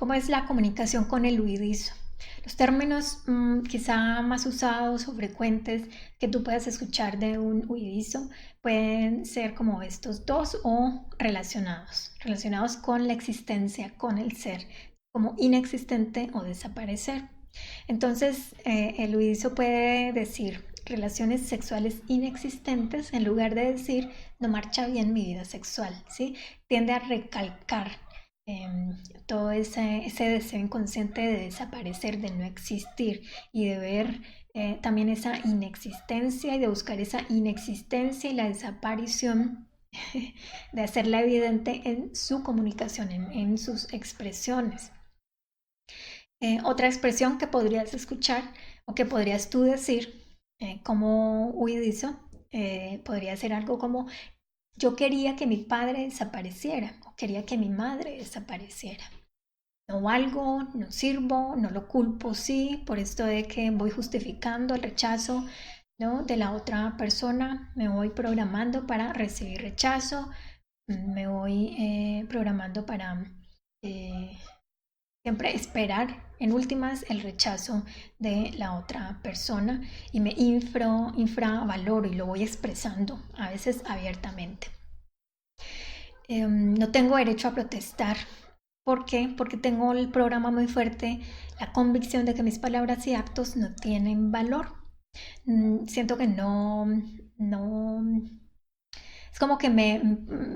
¿Cómo es la comunicación con el huidizo? Los términos quizá más usados o frecuentes que tú puedas escuchar de un huidizo pueden ser como estos dos o relacionados con la existencia, con el ser, como inexistente o desaparecer. Entonces, el huidizo puede decir relaciones sexuales inexistentes en lugar de decir no marcha bien mi vida sexual, ¿sí? Tiende a recalcar eh, todo ese deseo inconsciente de desaparecer, de no existir y de ver también esa inexistencia y de buscar esa inexistencia y la desaparición, de hacerla evidente en su comunicación, en sus expresiones. Otra expresión que podrías escuchar o que podrías tú decir como huidizo podría ser algo como yo quería que mi padre desapareciera o quería que mi madre desapareciera. No valgo, no sirvo, no lo culpo, sí, por esto de que voy justificando el rechazo, ¿no?, de la otra persona, me voy programando para recibir rechazo, me voy programando para eh, siempre esperar en últimas el rechazo de la otra persona y me infravaloro y lo voy expresando a veces abiertamente. No tengo derecho a protestar. ¿Por qué? Porque tengo el programa muy fuerte, la convicción de que mis palabras y actos no tienen valor. Siento que no, es como que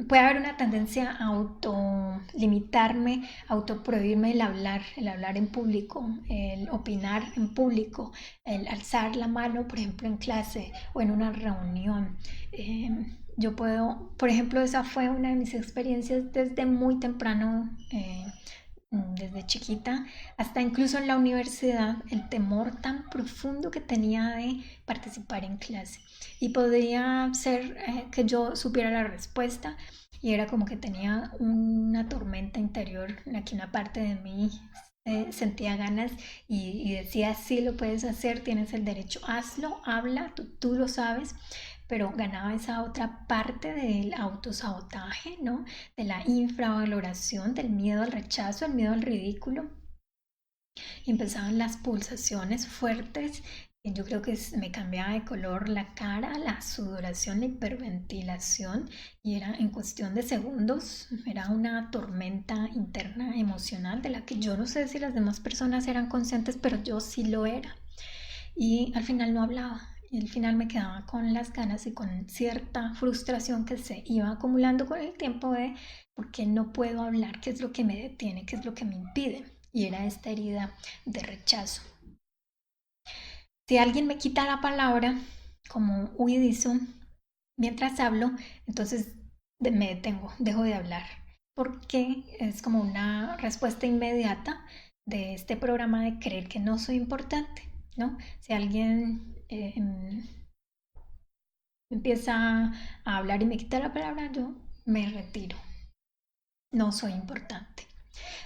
puede haber una tendencia a autolimitarme, a autoprohibirme el hablar en público, el opinar en público, el alzar la mano, por ejemplo, en clase o en una reunión. Yo puedo, por ejemplo, esa fue una de mis experiencias desde muy temprano, desde chiquita, hasta incluso en la universidad, el temor tan profundo que tenía de participar en clase. Y podría ser que yo supiera la respuesta y era como que tenía una tormenta interior en la que una parte de mí sentía ganas y decía, sí lo puedes hacer, tienes el derecho, hazlo, habla, tú lo sabes, pero ganaba esa otra parte del autosabotaje, ¿no? De la infravaloración, del miedo al rechazo, el miedo al ridículo. Y empezaban las pulsaciones fuertes. Y yo creo que me cambiaba de color la cara, la sudoración, la hiperventilación. Y era en cuestión de segundos. Era una tormenta interna emocional de la que yo no sé si las demás personas eran conscientes, pero yo sí lo era. Y al final no hablaba. Y al final me quedaba con las ganas y con cierta frustración que se iba acumulando con el tiempo de por qué no puedo hablar, qué es lo que me detiene, qué es lo que me impide. Y era esta herida de rechazo. Si alguien me quita la palabra como huidizo mientras hablo, entonces me detengo, dejo de hablar, porque es como una respuesta inmediata de este programa de creer que no soy importante, ¿no? Si alguien empieza a hablar y me quita la palabra, yo me retiro, no soy importante.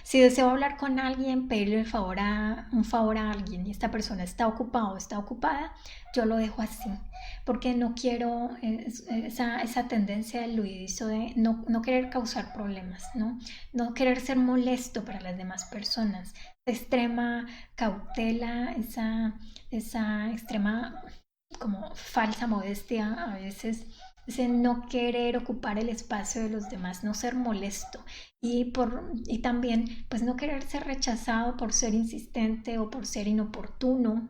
Si deseo hablar con alguien, pedirle un favor a alguien y esta persona está ocupada o está ocupada, yo lo dejo así, porque no quiero esa tendencia del huidizo de no querer causar problemas, no querer ser molesto para las demás personas, extrema cautela, esa extrema como falsa modestia a veces, ese no querer ocupar el espacio de los demás, no ser molesto y también pues no querer ser rechazado por ser insistente o por ser inoportuno.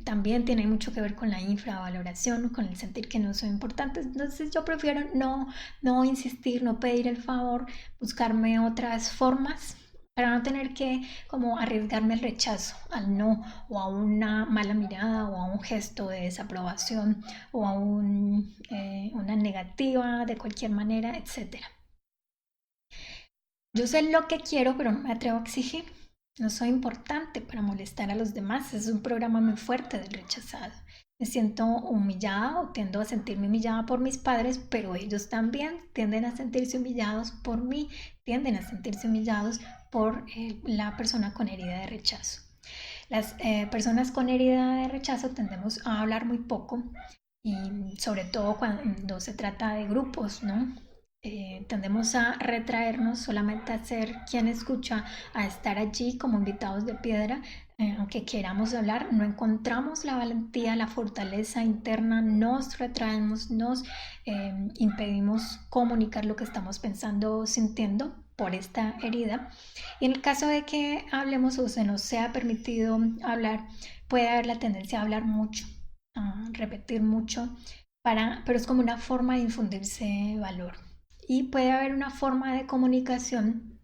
También tiene mucho que ver con la infravaloración, con el sentir que no soy importante. Entonces yo prefiero no insistir, no pedir el favor, buscarme otras formas para no tener que como arriesgarme al rechazo, al no, o a una mala mirada, o a un gesto de desaprobación, o a una negativa de cualquier manera, etcétera. Yo sé lo que quiero, pero no me atrevo a exigir. No soy importante para molestar a los demás. Es un programa muy fuerte del rechazado. Me siento humillada o tiendo a sentirme humillada por mis padres, pero ellos también tienden a sentirse humillados por mí, tienden a sentirse humillados por la persona con herida de rechazo. Las personas con herida de rechazo tendemos a hablar muy poco y sobre todo cuando se trata de grupos, ¿no? Tendemos a retraernos, solamente a ser quien escucha, a estar allí como invitados de piedra, aunque queramos hablar, no encontramos la valentía, la fortaleza interna, nos retraemos, nos impedimos comunicar lo que estamos pensando o sintiendo por esta herida. Y en el caso de que hablemos o se nos sea permitido hablar, puede haber la tendencia a hablar mucho, a repetir mucho, pero es como una forma de infundirse valor. Y puede haber una forma de comunicación,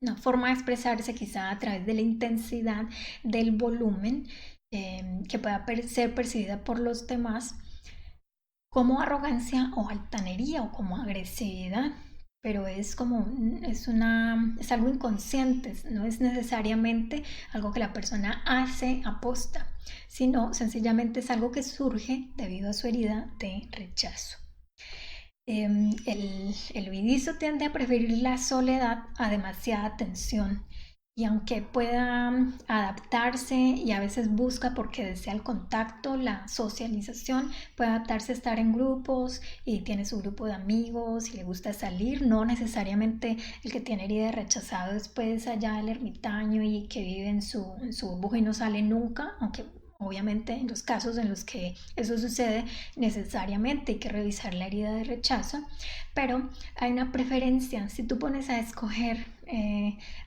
una forma de expresarse quizá a través de la intensidad del volumen, que pueda ser percibida por los demás como arrogancia o altanería o como agresividad, pero es como es algo inconsciente, no es necesariamente algo que la persona hace aposta, sino sencillamente es algo que surge debido a su herida de rechazo. El huidizo tiende a preferir la soledad a demasiada atención, y aunque pueda adaptarse y a veces busca porque desea el contacto, la socialización, puede adaptarse a estar en grupos y tiene su grupo de amigos y le gusta salir, no necesariamente el que tiene herida de rechazado después allá el ermitaño y que vive en su burbuja y no sale nunca, aunque obviamente en los casos en los que eso sucede necesariamente hay que revisar la herida de rechazo, pero hay una preferencia. Si tú pones a escoger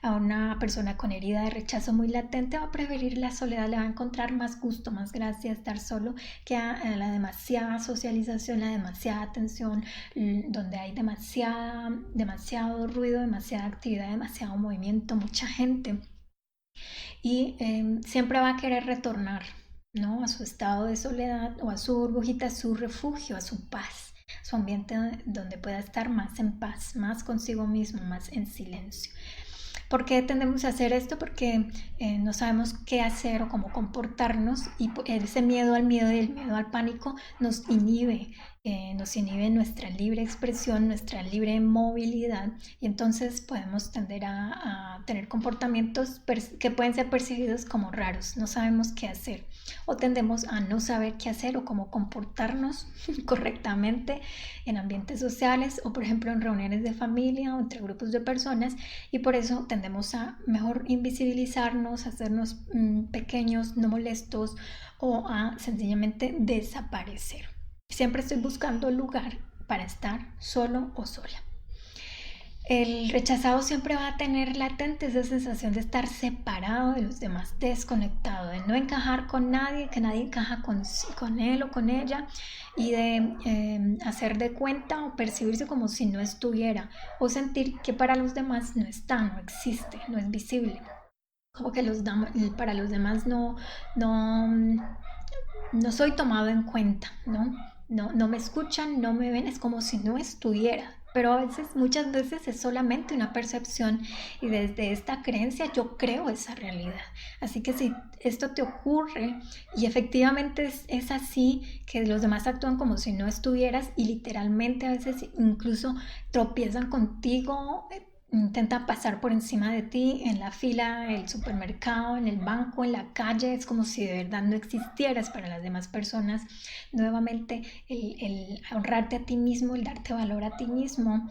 a una persona con herida de rechazo muy latente, va a preferir la soledad, le va a encontrar más gusto, más gracia a estar solo que a la demasiada socialización, la demasiada atención, donde hay demasiado ruido, demasiada actividad, demasiado movimiento, mucha gente. Y siempre va a querer retornar, ¿no?, a su estado de soledad o a su burbujita, a su refugio, a su paz, su ambiente donde pueda estar más en paz, más consigo mismo, más en silencio. ¿Por qué tendemos a hacer esto? Porque no sabemos qué hacer o cómo comportarnos, y ese miedo al miedo y el miedo al pánico nos inhibe nuestra libre expresión, nuestra libre movilidad, y entonces podemos tender a tener comportamientos que pueden ser percibidos como raros, no sabemos qué hacer, o tendemos a no saber qué hacer o cómo comportarnos correctamente en ambientes sociales o por ejemplo en reuniones de familia o entre grupos de personas, y por eso tendemos a mejor invisibilizarnos, a hacernos pequeños, no molestos, o a sencillamente desaparecer. Siempre estoy buscando lugar para estar solo o sola. El rechazado siempre va a tener latente esa sensación de estar separado de los demás, desconectado, de no encajar con nadie, que nadie encaja con él o con ella, y de hacer de cuenta o percibirse como si no estuviera, o sentir que para los demás no está, no existe, no es visible, como que para los demás no, no soy tomado en cuenta, ¿no? No me escuchan, no me ven, es como si no estuviera. Pero muchas veces es solamente una percepción, y desde esta creencia yo creo esa realidad. Así que si esto te ocurre y efectivamente es así, que los demás actúan como si no estuvieras y literalmente a veces incluso tropiezan contigo, intentan pasar por encima de ti en la fila del supermercado, en el banco, en la calle, es como si de verdad no existieras para las demás personas. Nuevamente, el honrarte a ti mismo, el darte valor a ti mismo,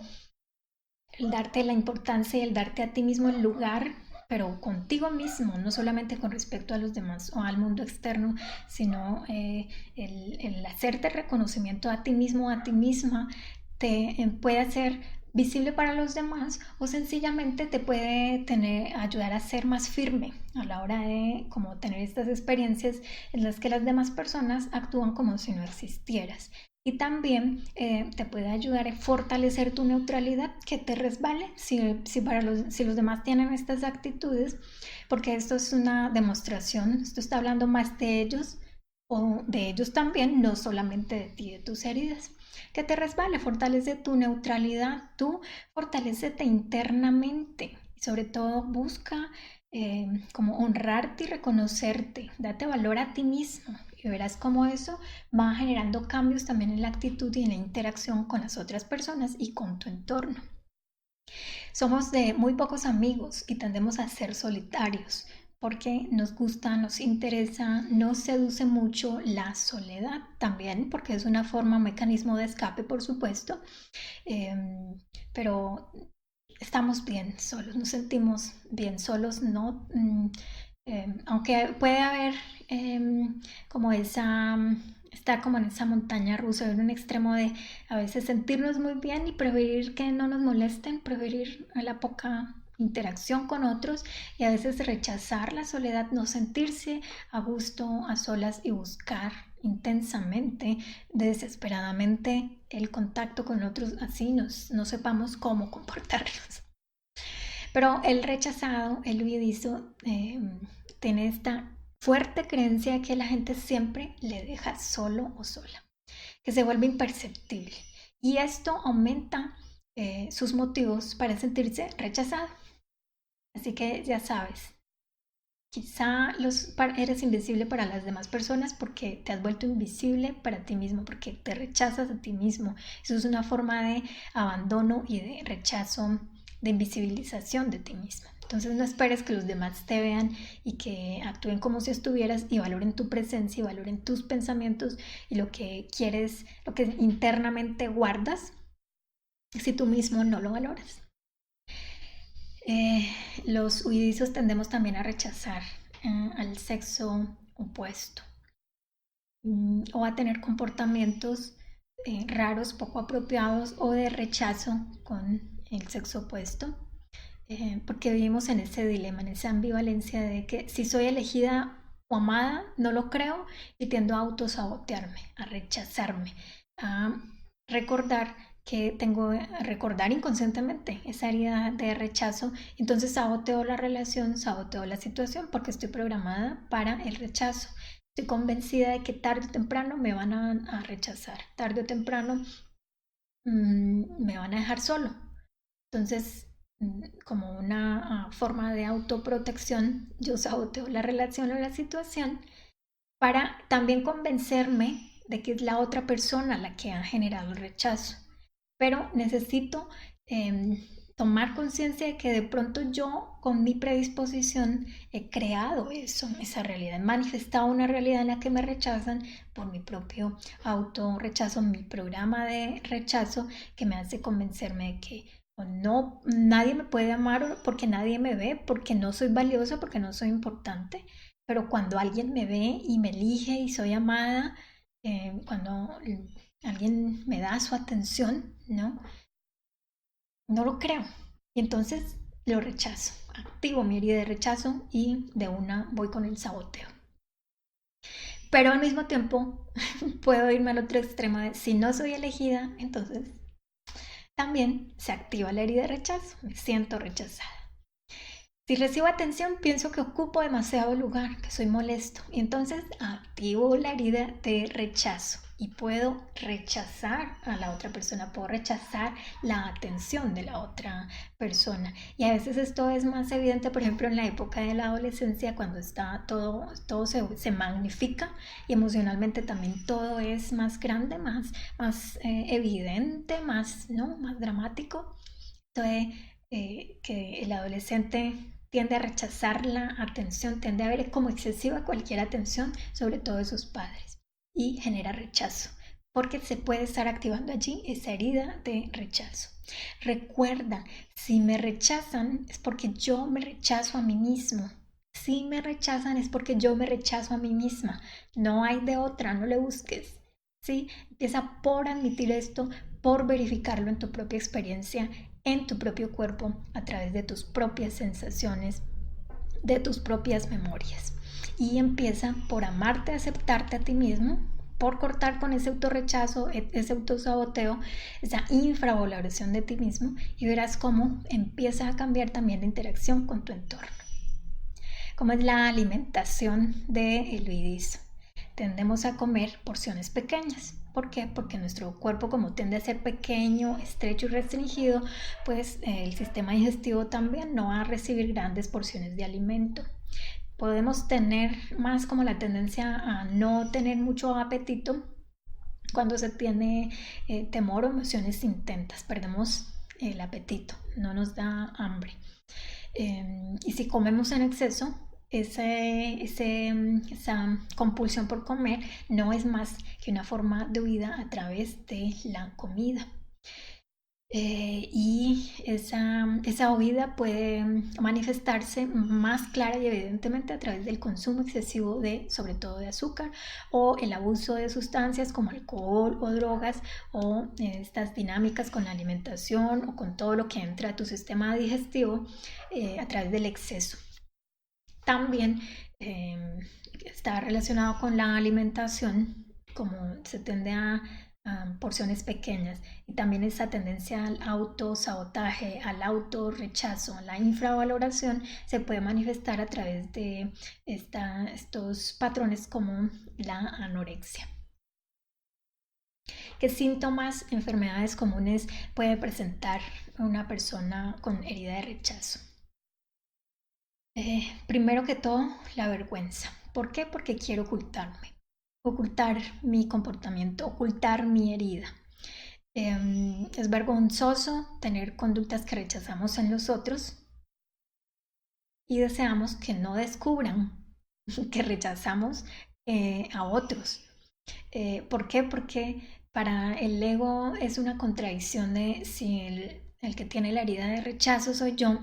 el darte la importancia y el darte a ti mismo el lugar, pero contigo mismo, no solamente con respecto a los demás o al mundo externo, sino el hacerte reconocimiento a ti mismo, a ti misma, te puede hacer visible para los demás, o sencillamente te puede ayudar a ser más firme a la hora de como tener estas experiencias en las que las demás personas actúan como si no existieras. Y también te puede ayudar a fortalecer tu neutralidad, que te resbale si los demás tienen estas actitudes, porque esto es una demostración, esto está hablando más de ellos o de ellos también, no solamente de ti, de tus heridas. Que te resbale, fortalece tu neutralidad, tú fortalecete internamente y sobre todo busca como honrarte y reconocerte, date valor a ti mismo, y verás cómo eso va generando cambios también en la actitud y en la interacción con las otras personas y con tu entorno. Somos de muy pocos amigos y tendemos a ser solitarios. porque nos gusta, nos interesa, nos seduce mucho la soledad también, porque es una forma, un mecanismo de escape, por supuesto, pero estamos bien solos, nos sentimos bien solos, ¿no? Aunque puede haber como estar como en esa montaña rusa, en un extremo de a veces sentirnos muy bien y preferir que no nos molesten, preferir la poca interacción con otros y a veces rechazar la soledad, no sentirse a gusto a solas y buscar intensamente, desesperadamente el contacto con otros, así no sepamos cómo comportarnos. Pero el rechazado, el huidizo, tiene esta fuerte creencia de que la gente siempre le deja solo o sola, que se vuelve imperceptible. Y esto aumenta sus motivos para sentirse rechazado. Así que ya sabes, quizá eres invisible para las demás personas porque te has vuelto invisible para ti mismo, porque te rechazas a ti mismo. Eso es una forma de abandono y de rechazo, de invisibilización de ti mismo. Entonces no esperes que los demás te vean y que actúen como si estuvieras y valoren tu presencia y valoren tus pensamientos y lo que quieres, lo que internamente guardas, si tú mismo no lo valoras. Los huidizos tendemos también a rechazar al sexo opuesto o a tener comportamientos raros, poco apropiados o de rechazo con el sexo opuesto, porque vivimos en ese dilema, en esa ambivalencia de que si soy elegida o amada, no lo creo y tiendo a autosabotearme, a rechazarme, a recordar que tengo que recordar inconscientemente esa herida de rechazo, entonces saboteo la relación, saboteo la situación porque estoy programada para el rechazo. Estoy convencida de que tarde o temprano me van a rechazar, tarde o temprano me van a dejar solo. Entonces, como una forma de autoprotección, yo saboteo la relación o la situación para también convencerme de que es la otra persona la que ha generado el rechazo. Pero necesito tomar conciencia de que de pronto yo con mi predisposición he creado eso, esa realidad, he manifestado una realidad en la que me rechazan por mi propio autorrechazo, mi programa de rechazo que me hace convencerme de que no, nadie me puede amar porque nadie me ve, porque no soy valiosa, porque no soy importante. Pero cuando alguien me ve y me elige y soy amada, cuando alguien me da su atención, ¿no? No lo creo. Y entonces lo rechazo. Activo mi herida de rechazo y de una voy con el saboteo. Pero al mismo tiempo puedo irme al otro extremo de si no soy elegida, entonces también se activa la herida de rechazo. Me siento rechazada. Si recibo atención, pienso que ocupo demasiado lugar, que soy molesto. Y entonces activo la herida de rechazo y puedo rechazar a la otra persona, puedo rechazar la atención de la otra persona. Y a veces esto es más evidente, por ejemplo, en la época de la adolescencia, cuando está todo se magnifica y emocionalmente también todo es más grande, más evidente, ¿no? Más dramático. Entonces, que el adolescente tiende a rechazar la atención, tiende a ver como excesiva cualquier atención, sobre todo de sus padres, y genera rechazo, porque se puede estar activando allí esa herida de rechazo. Recuerda, si me rechazan es porque yo me rechazo a mí mismo. Si me rechazan es porque yo me rechazo a mí misma. No hay de otra, no le busques. ¿Sí? Empieza por admitir esto, por verificarlo en tu propia experiencia, en tu propio cuerpo, a través de tus propias sensaciones, de tus propias memorias. Y empieza por amarte, aceptarte a ti mismo, por cortar con ese autorrechazo, ese autosaboteo, esa infravaloración de ti mismo y verás cómo empieza a cambiar también la interacción con tu entorno. Como es la alimentación del huidizo. Tendemos a comer porciones pequeñas. ¿Por qué? Porque nuestro cuerpo, como tiende a ser pequeño, estrecho y restringido, pues el sistema digestivo también no va a recibir grandes porciones de alimento. Podemos tener más como la tendencia a no tener mucho apetito cuando se tiene temor o emociones intensas. Perdemos el apetito, no nos da hambre. Y si comemos en exceso, esa compulsión por comer no es más que una forma de huida a través de la comida. Y esa huida puede manifestarse más clara y evidentemente a través del consumo excesivo de, sobre todo de azúcar, o el abuso de sustancias como alcohol o drogas, o estas dinámicas con la alimentación o con todo lo que entra a tu sistema digestivo a través del exceso. También está relacionado con la alimentación, como se tiende a porciones pequeñas, y también esa tendencia al autosabotaje, al autorrechazo, a la infravaloración se puede manifestar a través de estos patrones como la anorexia. ¿Qué síntomas, enfermedades comunes puede presentar una persona con herida de rechazo? Primero que todo, la vergüenza. ¿Por qué? Porque quiero ocultarme, ocultar mi comportamiento, ocultar mi herida. Es vergonzoso tener conductas que rechazamos en los otros y deseamos que no descubran que rechazamos a otros. ¿Por qué? Porque para el ego es una contradicción de si el que tiene la herida de rechazo soy yo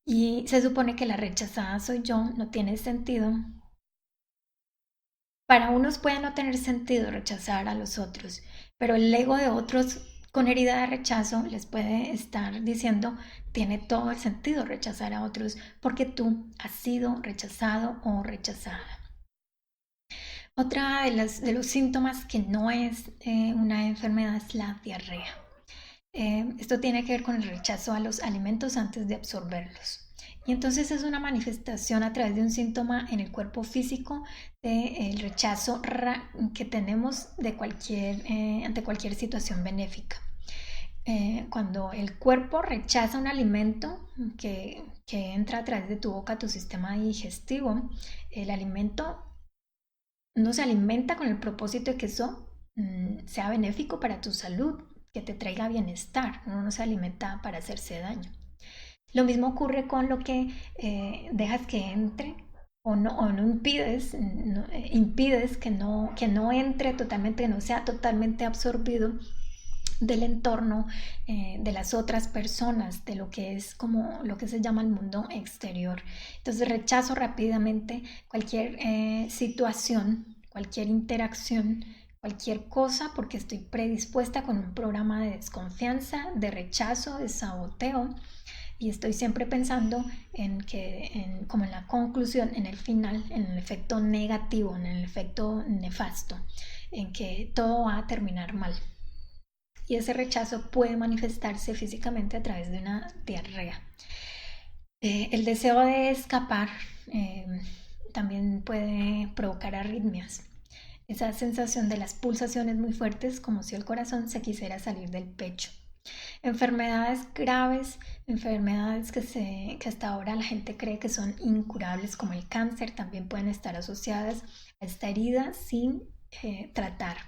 y se supone que la rechazada soy yo, no tiene sentido. Para unos puede no tener sentido rechazar a los otros, pero el ego de otros con herida de rechazo les puede estar diciendo, tiene todo el sentido rechazar a otros porque tú has sido rechazado o rechazada. Otra de los síntomas que no es una enfermedad es la diarrea. Esto tiene que ver con el rechazo a los alimentos antes de absorberlos. Y entonces es una manifestación a través de un síntoma en el cuerpo físico del rechazo que tenemos de ante cualquier situación benéfica. Cuando el cuerpo rechaza un alimento que entra a través de tu boca a tu sistema digestivo, el alimento no se alimenta con el propósito de que eso sea benéfico para tu salud, que te traiga bienestar. Uno no se alimenta para hacerse daño. Lo mismo ocurre con lo que dejas que entre o no impides, impides que no entre totalmente, que no sea totalmente absorbido del entorno, de las otras personas, de lo que es como lo que se llama el mundo exterior. Entonces rechazo rápidamente cualquier situación, cualquier interacción, cualquier cosa, porque estoy predispuesta con un programa de desconfianza, de rechazo, de saboteo, y estoy siempre pensando como en la conclusión, en el final, en el efecto negativo, en el efecto nefasto, en que todo va a terminar mal. Y ese rechazo puede manifestarse físicamente a través de una diarrea. El deseo de escapar también puede provocar arritmias. Esa sensación de las pulsaciones muy fuertes, como si el corazón se quisiera salir del pecho. Enfermedades graves, enfermedades que hasta ahora la gente cree que son incurables, como el cáncer, también pueden estar asociadas a esta herida sin tratar.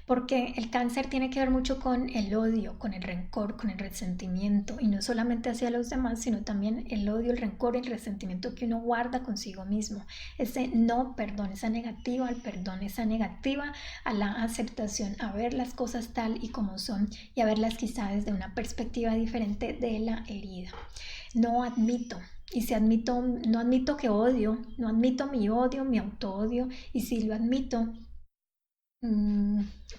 Porque el cáncer tiene que ver mucho con el odio, con el rencor, con el resentimiento, y no solamente hacia los demás, sino también el odio, el rencor, el resentimiento que uno guarda consigo mismo. Ese no perdón, esa negativa al perdón, esa negativa a la aceptación, a ver las cosas tal y como son y a verlas quizá desde una perspectiva diferente de la herida. No admito. Y si admito, no admito que odio, no admito mi odio, mi autoodio, y si lo admito,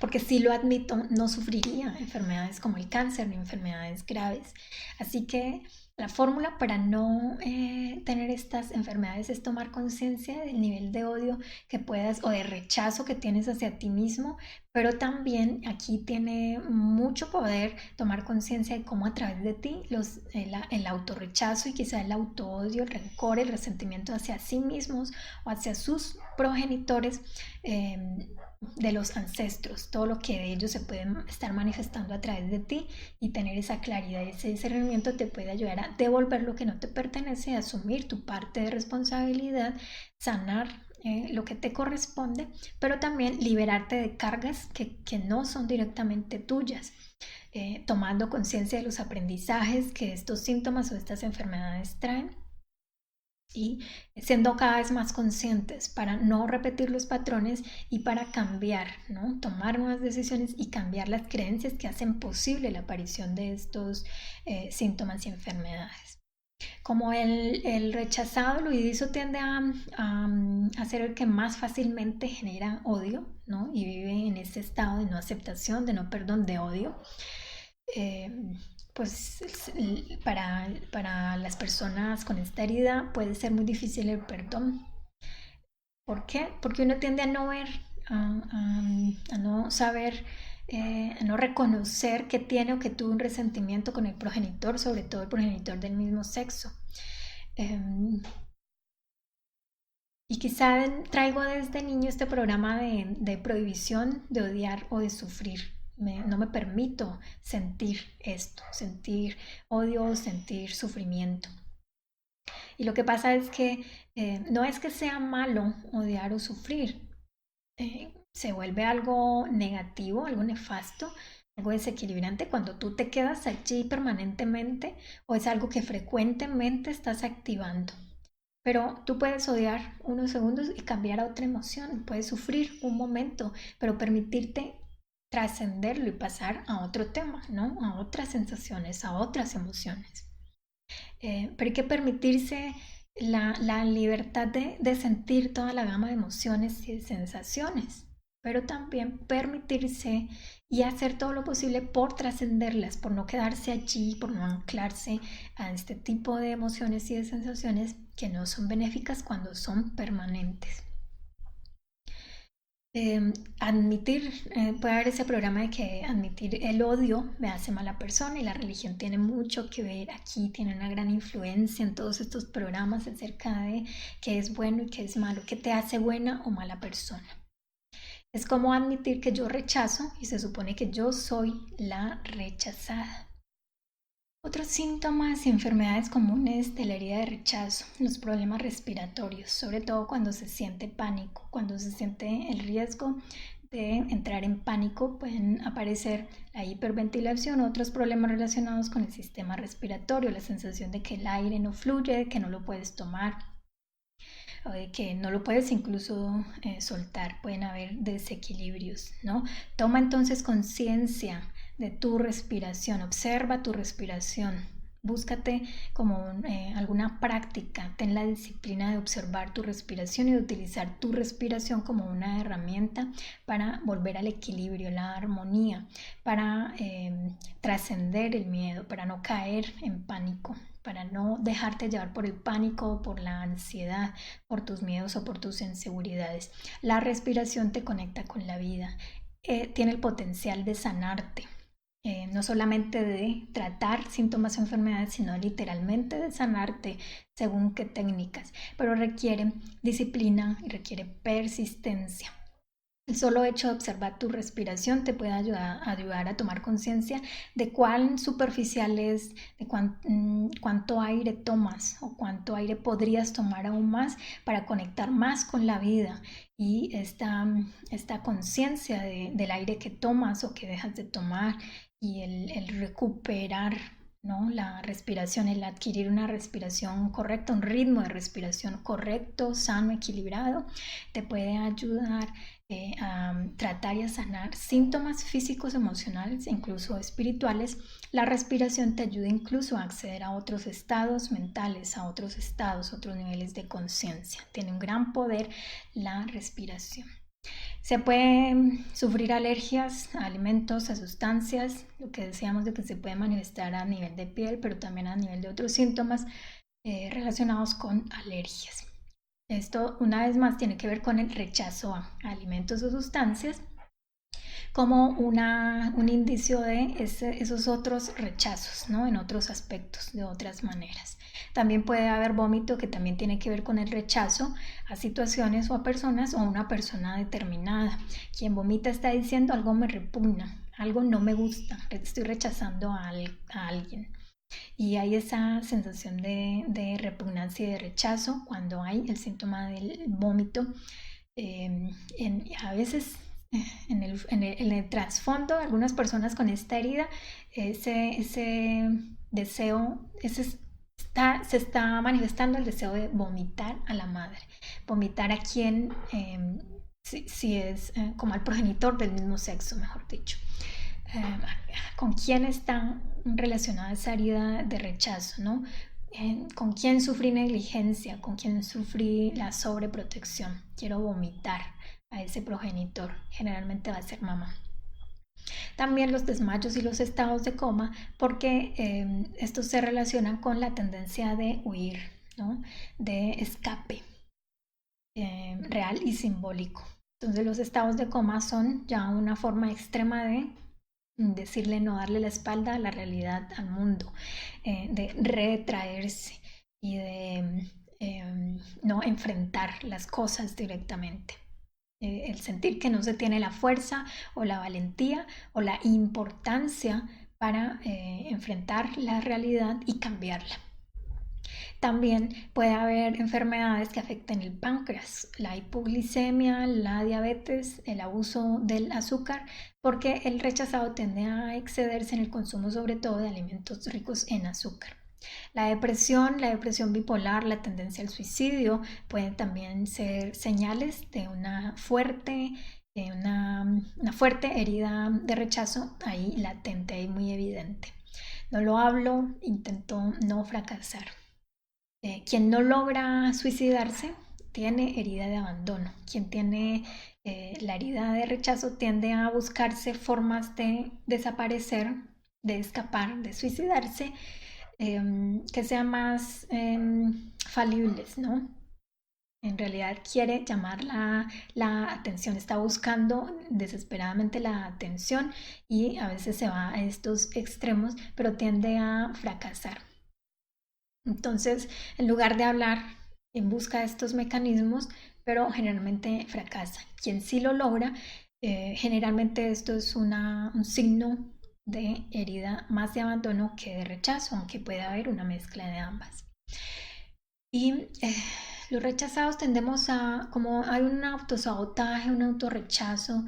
porque si lo admito, no sufriría enfermedades como el cáncer ni enfermedades graves. Así que la fórmula para no tener estas enfermedades es tomar conciencia del nivel de odio que puedas o de rechazo que tienes hacia ti mismo, pero también aquí tiene mucho poder tomar conciencia de cómo a través de ti el autorrechazo y quizá el autoodio, el rencor, el resentimiento hacia sí mismos o hacia sus progenitores de los ancestros, todo lo que de ellos se pueden estar manifestando a través de ti, y tener esa claridad, ese discernimiento te puede ayudar a devolver lo que no te pertenece, a asumir tu parte de responsabilidad, sanar lo que te corresponde, pero también liberarte de cargas que no son directamente tuyas, tomando conciencia de los aprendizajes que estos síntomas o estas enfermedades traen, y siendo cada vez más conscientes para no repetir los patrones y para cambiar, ¿no? Tomar nuevas decisiones y cambiar las creencias que hacen posible la aparición de estos síntomas y enfermedades. Como el rechazado, lo Luidizo tiende a ser el que más fácilmente genera odio, ¿no? Y vive en ese estado de no aceptación, de no perdón, de odio. Eh, pues para las personas con esta herida puede ser muy difícil el perdón. ¿Por qué? Porque uno tiende a no ver, a no saber, a no reconocer que tiene o que tuvo un resentimiento con el progenitor, sobre todo el progenitor del mismo sexo. Y quizá traigo desde niño este programa de prohibición de odiar o de sufrir. No me permito sentir esto, sentir odio, sentir sufrimiento. Y lo que pasa es que no es que sea malo odiar o sufrir, se vuelve algo negativo, algo nefasto, algo desequilibrante cuando tú te quedas allí permanentemente o es algo que frecuentemente estás activando. Pero tú puedes odiar unos segundos y cambiar a otra emoción, puedes sufrir un momento, pero permitirte trascenderlo y pasar a otro tema, ¿no? A otras sensaciones, a otras emociones. Pero hay que permitirse la libertad de sentir toda la gama de emociones y de sensaciones, pero también permitirse y hacer todo lo posible por trascenderlas, por no quedarse allí, por no anclarse a este tipo de emociones y de sensaciones que no son benéficas cuando son permanentes. Admitir, puede haber ese programa de que admitir el odio me hace mala persona y la religión tiene mucho que ver aquí, tiene una gran influencia en todos estos programas acerca de qué es bueno y qué es malo, qué te hace buena o mala persona. Es como admitir que yo rechazo y se supone que yo soy la rechazada. Otros síntomas y enfermedades comunes de la herida de rechazo, los problemas respiratorios, sobre todo cuando se siente pánico, cuando se siente el riesgo de entrar en pánico, pueden aparecer la hiperventilación, otros problemas relacionados con el sistema respiratorio, la sensación de que el aire no fluye, de que no lo puedes tomar o de que no lo puedes incluso soltar, pueden haber desequilibrios, ¿no? Toma entonces conciencia de tu respiración, observa tu respiración, búscate como alguna práctica, ten la disciplina de observar tu respiración y de utilizar tu respiración como una herramienta para volver al equilibrio, la armonía, para trascender el miedo, para no caer en pánico, para no dejarte llevar por el pánico, por la ansiedad, por tus miedos o por tus inseguridades. La respiración te conecta con la vida, tiene el potencial de sanarte. No solamente de tratar síntomas o enfermedades, sino literalmente de sanarte según qué técnicas, pero requiere disciplina y requiere persistencia. El solo hecho de observar tu respiración te puede ayudar a tomar conciencia de cuán superficial es, de cuánto aire tomas o cuánto aire podrías tomar aún más para conectar más con la vida y esta conciencia del aire que tomas o que dejas de tomar y el recuperar, ¿no? La respiración, el adquirir una respiración correcta, un ritmo de respiración correcto, sano, equilibrado, te puede ayudar a tratar y a sanar síntomas físicos, emocionales e incluso espirituales. La respiración te ayuda incluso a acceder a otros estados mentales, a otros estados, otros niveles de conciencia. Tiene un gran poder la respiración. Se puede sufrir alergias a alimentos, a sustancias, lo que decíamos de que se puede manifestar a nivel de piel, pero también a nivel de otros síntomas relacionados con alergias. Esto una vez más tiene que ver con el rechazo a alimentos o sustancias como un indicio de esos otros rechazos, ¿no? En otros aspectos, de otras maneras. También puede haber vómito que también tiene que ver con el rechazo a situaciones o a personas o a una persona determinada. Quien vomita está diciendo algo me repugna, algo no me gusta, estoy rechazando a alguien. Y hay esa sensación de repugnancia y de rechazo cuando hay el síntoma del vómito. A veces en el trasfondo de algunas personas con esta herida, ese deseo, ese se está manifestando el deseo de vomitar a la madre, vomitar a quien, si es como al progenitor del mismo sexo, mejor dicho. Con quién está relacionada esa herida de rechazo, ¿no? Con quién sufrí negligencia, con quién sufrí la sobreprotección. Quiero vomitar a ese progenitor, generalmente va a ser mamá. También los desmayos y los estados de coma, porque estos se relacionan con la tendencia de huir, ¿no? De escape real y simbólico. Entonces los estados de coma son ya una forma extrema de decirle no, darle la espalda a la realidad, al mundo, de retraerse y de no enfrentar las cosas directamente. El sentir que no se tiene la fuerza o la valentía o la importancia para enfrentar la realidad y cambiarla. También puede haber enfermedades que afecten el páncreas, la hipoglicemia, la diabetes, el abuso del azúcar, porque el rechazado tiende a excederse en el consumo sobre todo de alimentos ricos en azúcar. La depresión bipolar, la tendencia al suicidio pueden también ser señales de una fuerte herida de rechazo ahí latente, ahí muy evidente. No lo hablo, intento no fracasar. Quien no logra suicidarse tiene herida de abandono. Quien tiene la herida de rechazo tiende a buscarse formas de desaparecer, de escapar, de suicidarse, que sean más falibles, ¿no? En realidad quiere llamar la atención, está buscando desesperadamente la atención y a veces se va a estos extremos, pero tiende a fracasar. Entonces, en lugar de hablar en busca de estos mecanismos, pero generalmente fracasa. Quien sí lo logra, generalmente esto es un signo de herida más de abandono que de rechazo, aunque puede haber una mezcla de ambas. Y los rechazados tendemos a, como hay un autosabotaje, un autorrechazo,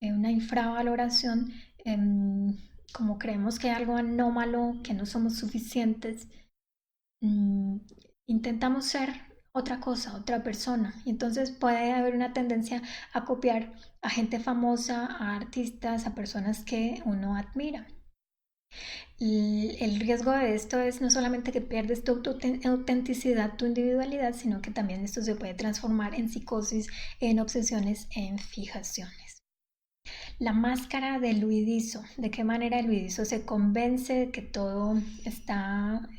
una infravaloración, como creemos que hay algo anómalo, que no somos suficientes, intentamos ser otra cosa, otra persona. Y entonces puede haber una tendencia a copiar a gente famosa, a artistas, a personas que uno admira. El riesgo de esto es no solamente que pierdes tu autenticidad, tu individualidad, sino que también esto se puede transformar en psicosis, en obsesiones, en fijaciones. La máscara del huidizo. ¿De qué manera el huidizo se convence de que todo está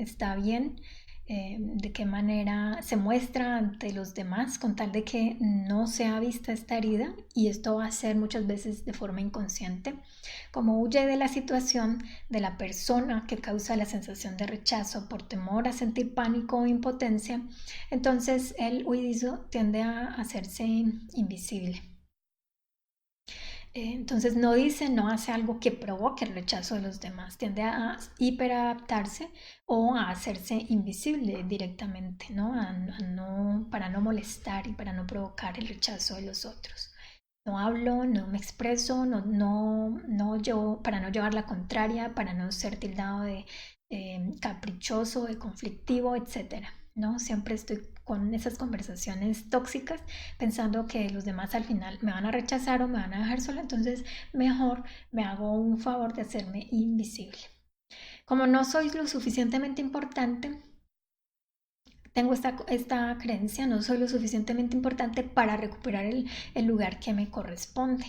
bien? De qué manera se muestra ante los demás con tal de que no sea vista esta herida, y esto va a ser muchas veces de forma inconsciente. Como huye de la situación de la persona que causa la sensación de rechazo por temor a sentir pánico o impotencia, entonces el huidizo tiende a hacerse invisible. Entonces no dice, no hace algo que provoque el rechazo de los demás, tiende a hiperadaptarse o a hacerse invisible directamente, ¿no? Para no molestar y para no provocar el rechazo de los otros. No hablo, no me expreso, para no llevar la contraria, para no ser tildado de caprichoso, de conflictivo, etc. ¿no? Siempre estoy con esas conversaciones tóxicas pensando que los demás al final me van a rechazar o me van a dejar sola, entonces mejor me hago un favor de hacerme invisible. Como no soy lo suficientemente importante, tengo esta creencia, no soy lo suficientemente importante para recuperar el lugar que me corresponde.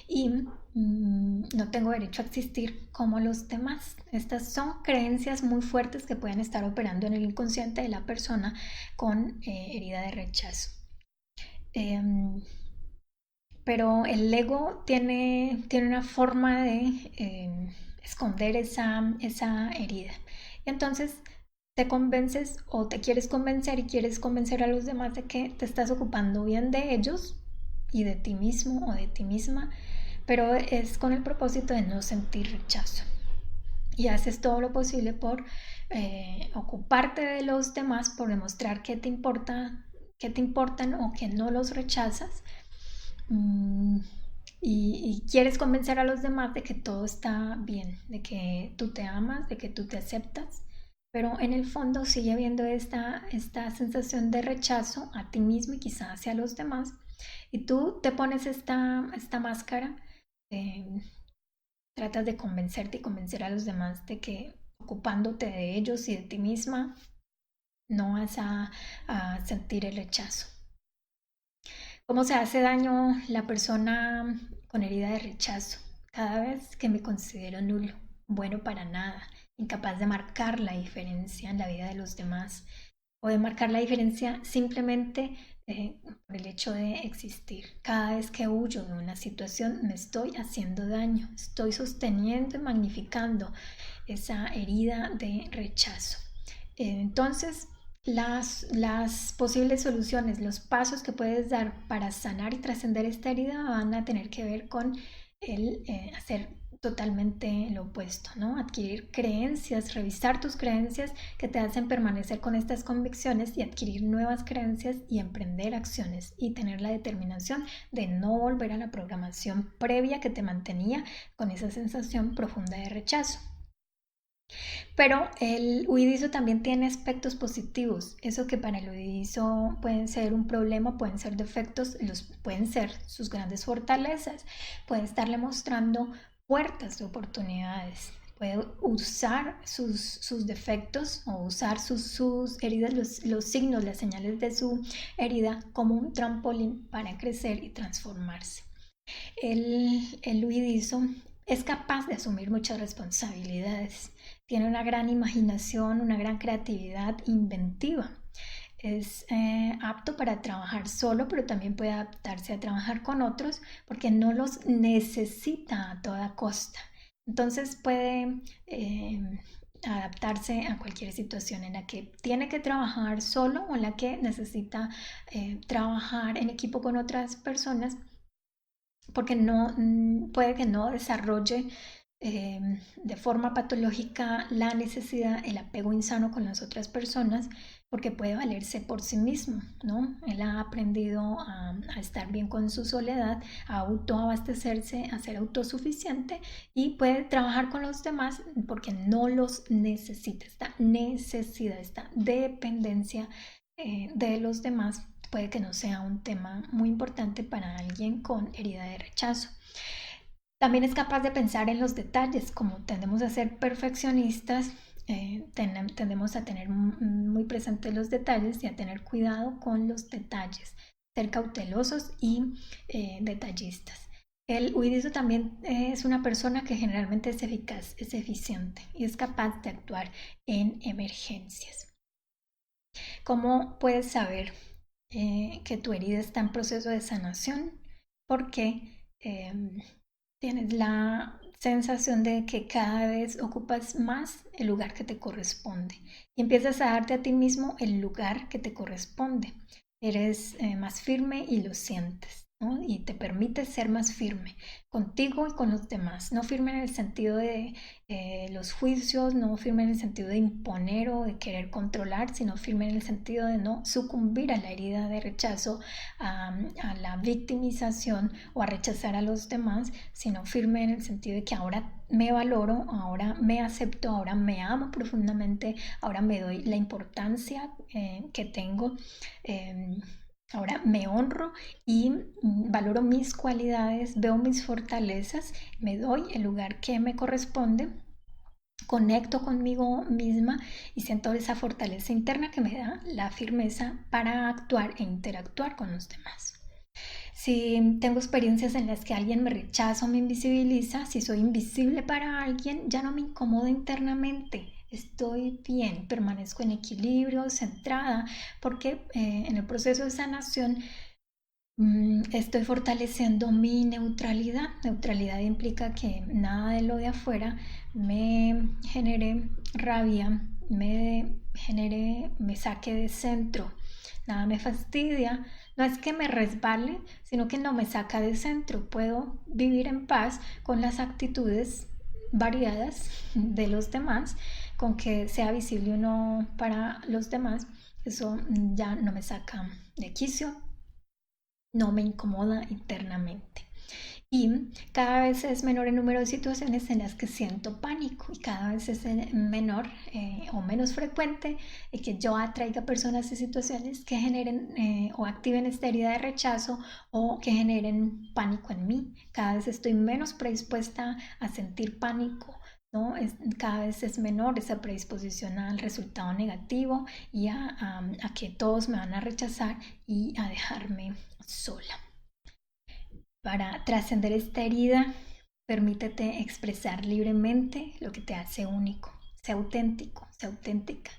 Y no tengo derecho a existir como los demás. Estas son creencias muy fuertes que pueden estar operando en el inconsciente de la persona con herida de rechazo. Pero el ego tiene una forma de esconder esa herida. Y entonces te convences o te quieres convencer y quieres convencer a los demás de que te estás ocupando bien de ellos y de ti mismo o de ti misma, pero es con el propósito de no sentir rechazo. Y haces todo lo posible por ocuparte de los demás, por demostrar que te importan o que no los rechazas. Y quieres convencer a los demás de que todo está bien, de que tú te amas, de que tú te aceptas pero en el fondo sigue habiendo esta sensación de rechazo a ti mismo y quizás hacia los demás. Y tú te pones esta máscara, eh, tratas de convencerte y convencer a los demás de que ocupándote de ellos y de ti misma no vas a sentir el rechazo. ¿Cómo se hace daño la persona con herida de rechazo? Cada vez que me considero nulo, bueno para nada, incapaz de marcar la diferencia en la vida de los demás o de marcar la diferencia simplemente por el hecho de existir. Cada vez que huyo de una situación me estoy haciendo daño, estoy sosteniendo y magnificando esa herida de rechazo. Entonces, las posibles soluciones, los pasos que puedes dar para sanar y trascender esta herida van a tener que ver con el hacer totalmente lo opuesto, ¿no? Adquirir creencias, revisar tus creencias que te hacen permanecer con estas convicciones y adquirir nuevas creencias y emprender acciones y tener la determinación de no volver a la programación previa que te mantenía con esa sensación profunda de rechazo. Pero el huidizo también tiene aspectos positivos. Eso que para el huidizo pueden ser un problema, pueden ser defectos, pueden ser sus grandes fortalezas. Puede estarle mostrando puertas de oportunidades. Puede usar sus defectos o usar sus heridas, los signos, las señales de su herida como un trampolín para crecer y transformarse. El huidizo es capaz de asumir muchas responsabilidades. Tiene una gran imaginación, una gran creatividad inventiva. Es apto para trabajar solo, pero también puede adaptarse a trabajar con otros porque no los necesita a toda costa. Entonces puede adaptarse a cualquier situación en la que tiene que trabajar solo o en la que necesita trabajar en equipo con otras personas, porque no puede que no desarrolle de forma patológica la necesidad, el apego insano con las otras personas, porque puede valerse por sí mismo, ¿no? Él ha aprendido a estar bien con su soledad, a autoabastecerse, a ser autosuficiente y puede trabajar con los demás porque no los necesita. Esta necesidad, esta dependencia de los demás puede que no sea un tema muy importante para alguien con herida de rechazo. También es capaz de pensar en los detalles, como tendemos a ser perfeccionistas, tendemos a tener muy presentes los detalles y a tener cuidado con los detalles, ser cautelosos y detallistas. El huidizo también es una persona que generalmente es eficaz, es eficiente y es capaz de actuar en emergencias. ¿Cómo puedes saber que tu herida está en proceso de sanación? Porque tienes la sensación de que cada vez ocupas más el lugar que te corresponde y empiezas a darte a ti mismo el lugar que te corresponde. Eres más firme y lo sientes, ¿no? Y te permite ser más firme contigo y con los demás. No firme en el sentido de los juicios, no firme en el sentido de imponer o de querer controlar, sino firme en el sentido de no sucumbir a la herida de rechazo, a la victimización o a rechazar a los demás, sino firme en el sentido de que ahora me valoro, ahora me acepto, ahora me amo profundamente, ahora me doy la importancia que tengo. Ahora me honro y valoro mis cualidades, veo mis fortalezas, me doy el lugar que me corresponde, conecto conmigo misma y siento esa fortaleza interna que me da la firmeza para actuar e interactuar con los demás. Si tengo experiencias en las que alguien me rechaza o me invisibiliza, si soy invisible para alguien, ya no me incomoda internamente. Estoy bien, permanezco en equilibrio, centrada, porque en el proceso de sanación estoy fortaleciendo mi neutralidad. Neutralidad implica que nada de lo de afuera me genere rabia, me saque de centro, nada me fastidia. No es que me resbale, sino que no me saca de centro. Puedo vivir en paz con las actitudes variadas de los demás, con que sea visible o no para los demás. Eso ya no me saca de quicio, no me incomoda internamente. Y cada vez es menor el número de situaciones en las que siento pánico y cada vez es menor o menos frecuente que yo atraiga personas y situaciones que generen o activen esta herida de rechazo o que generen pánico en mí. Cada vez estoy menos predispuesta a sentir pánico, ¿no? Cada vez es menor esa predisposición al resultado negativo y a que todos me van a rechazar y a dejarme sola. Para trascender esta herida, permítete expresar libremente lo que te hace único. Sé auténtico, sé auténtica.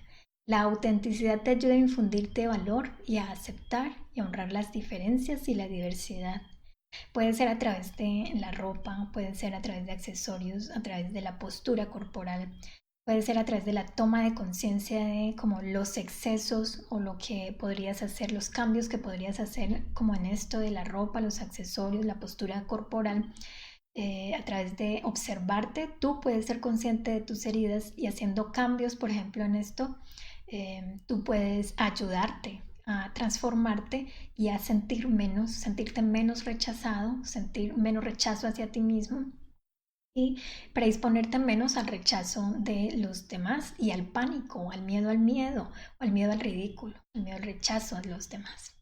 La autenticidad te ayuda a infundirte valor y a aceptar y a honrar las diferencias y la diversidad. Puede ser a través de la ropa, puede ser a través de accesorios, a través de la postura corporal, puede ser a través de la toma de conciencia de como los excesos o lo que podrías hacer, los cambios que podrías hacer como en esto de la ropa, los accesorios, la postura corporal. A través de observarte, tú puedes ser consciente de tus heridas y haciendo cambios, por ejemplo, en esto, tú puedes ayudarte a transformarte y a sentirte menos rechazado, sentir menos rechazo hacia ti mismo y predisponerte menos al rechazo de los demás y al pánico, al miedo, o al miedo al ridículo, al miedo al rechazo a los demás.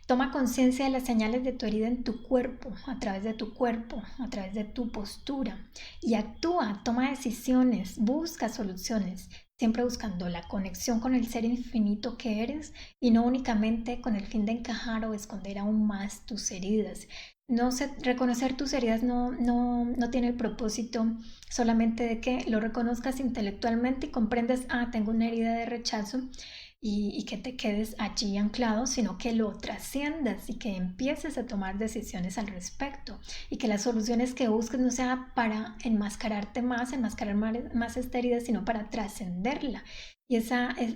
Toma conciencia de las señales de tu herida en tu cuerpo, a través de tu cuerpo, a través de tu postura y actúa, toma decisiones, busca soluciones, siempre buscando la conexión con el ser infinito que eres y no únicamente con el fin de encajar o esconder aún más tus heridas. Reconocer tus heridas no tiene el propósito solamente de que lo reconozcas intelectualmente y comprendas, tengo una herida de rechazo y que te quedes allí anclado, sino que lo trasciendas y que empieces a tomar decisiones al respecto y que las soluciones que busques no sea para enmascarar más esta herida, sino para trascenderla. Y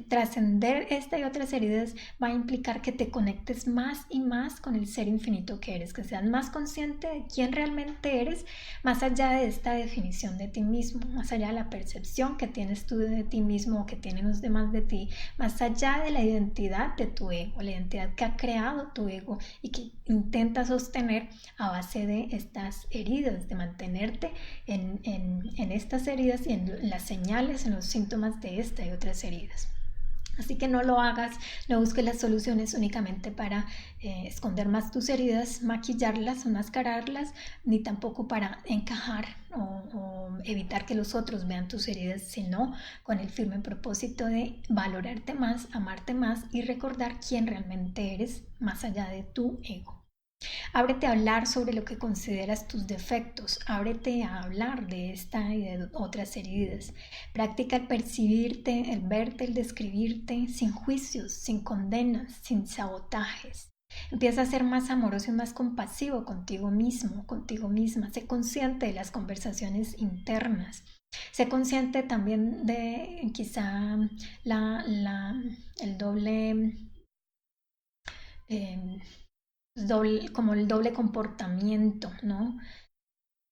trascender esta y otras heridas va a implicar que te conectes más y más con el ser infinito que eres, que seas más consciente de quién realmente eres, más allá de esta definición de ti mismo, más allá de la percepción que tienes tú de ti mismo o que tienen los demás de ti, más allá de la identidad de tu ego, la identidad que ha creado tu ego y que intenta sostener a base de estas heridas, de mantenerte en estas heridas y en las señales, en los síntomas de esta y otras heridas. Así que no lo hagas, no busques las soluciones únicamente para esconder más tus heridas, maquillarlas, enmascararlas, ni tampoco para encajar o evitar que los otros vean tus heridas, sino con el firme propósito de valorarte más, amarte más y recordar quién realmente eres más allá de tu ego. Ábrete a hablar sobre lo que consideras tus defectos, ábrete a hablar de esta y de otras heridas. Practica el percibirte, el verte, el describirte sin juicios, sin condenas, sin sabotajes. Empieza a ser más amoroso y más compasivo contigo mismo, contigo misma. Sé consciente de las conversaciones internas. Sé consciente también de quizá el doble... como el doble comportamiento, ¿no?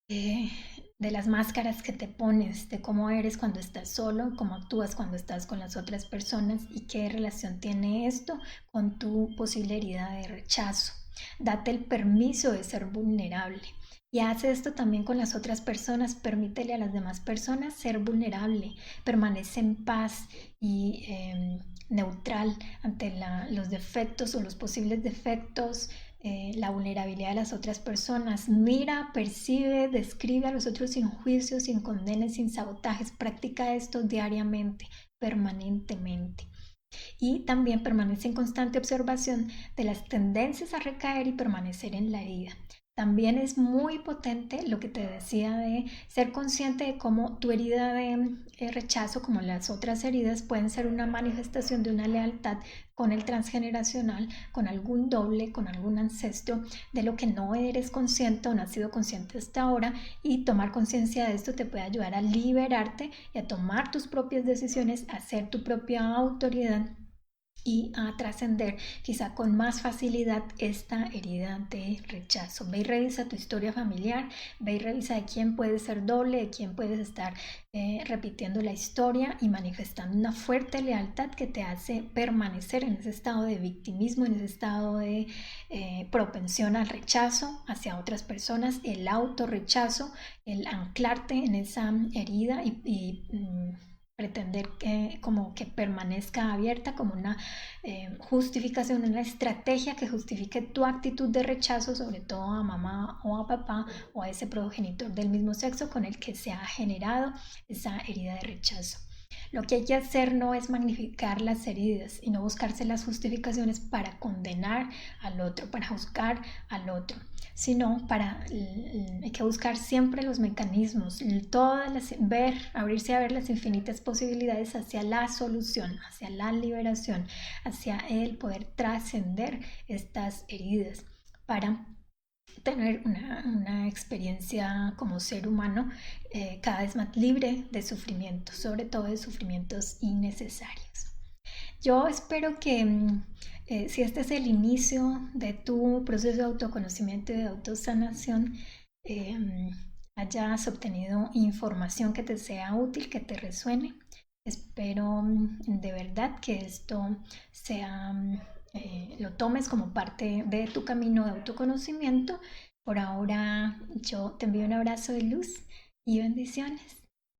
De las máscaras que te pones, de cómo eres cuando estás solo, cómo actúas cuando estás con las otras personas y qué relación tiene esto con tu posible herida de rechazo. Date el permiso de ser vulnerable. Y hace esto también con las otras personas, permítele a las demás personas ser vulnerable, permanece en paz y neutral ante los defectos o los posibles defectos, la vulnerabilidad de las otras personas. Mira, percibe, describe a los otros sin juicios, sin condenas, sin sabotajes. Practica esto diariamente, permanentemente. Y también permanece en constante observación de las tendencias a recaer y permanecer en la herida. También es muy potente lo que te decía de ser consciente de cómo tu herida de rechazo, como las otras heridas, pueden ser una manifestación de una lealtad con el transgeneracional, con algún doble, con algún ancestro, de lo que no eres consciente o no has sido consciente hasta ahora, y tomar conciencia de esto te puede ayudar a liberarte y a tomar tus propias decisiones, a ser tu propia autoridad y a trascender quizá con más facilidad esta herida de rechazo. Ve y revisa tu historia familiar, ve y revisa de quién puedes ser doble, de quién puedes estar repitiendo la historia y manifestando una fuerte lealtad que te hace permanecer en ese estado de victimismo, en ese estado de propensión al rechazo hacia otras personas, el autorrechazo, el anclarte en esa herida y pretender como que permanezca abierta como una justificación, una estrategia que justifique tu actitud de rechazo, sobre todo a mamá o a papá o a ese progenitor del mismo sexo con el que se ha generado esa herida de rechazo. Lo que hay que hacer no es magnificar las heridas y no buscarse las justificaciones para condenar al otro, para juzgar al otro, sino hay que buscar siempre los mecanismos, abrirse a ver las infinitas posibilidades hacia la solución, hacia la liberación, hacia el poder trascender estas heridas para tener una experiencia como ser humano cada vez más libre de sufrimientos, sobre todo de sufrimientos innecesarios. Yo espero que si este es el inicio de tu proceso de autoconocimiento y de autosanación, hayas obtenido información que te sea útil, que te resuene. Espero de verdad que esto sea, lo tomes como parte de tu camino de autoconocimiento. Por ahora yo te envío un abrazo de luz y bendiciones.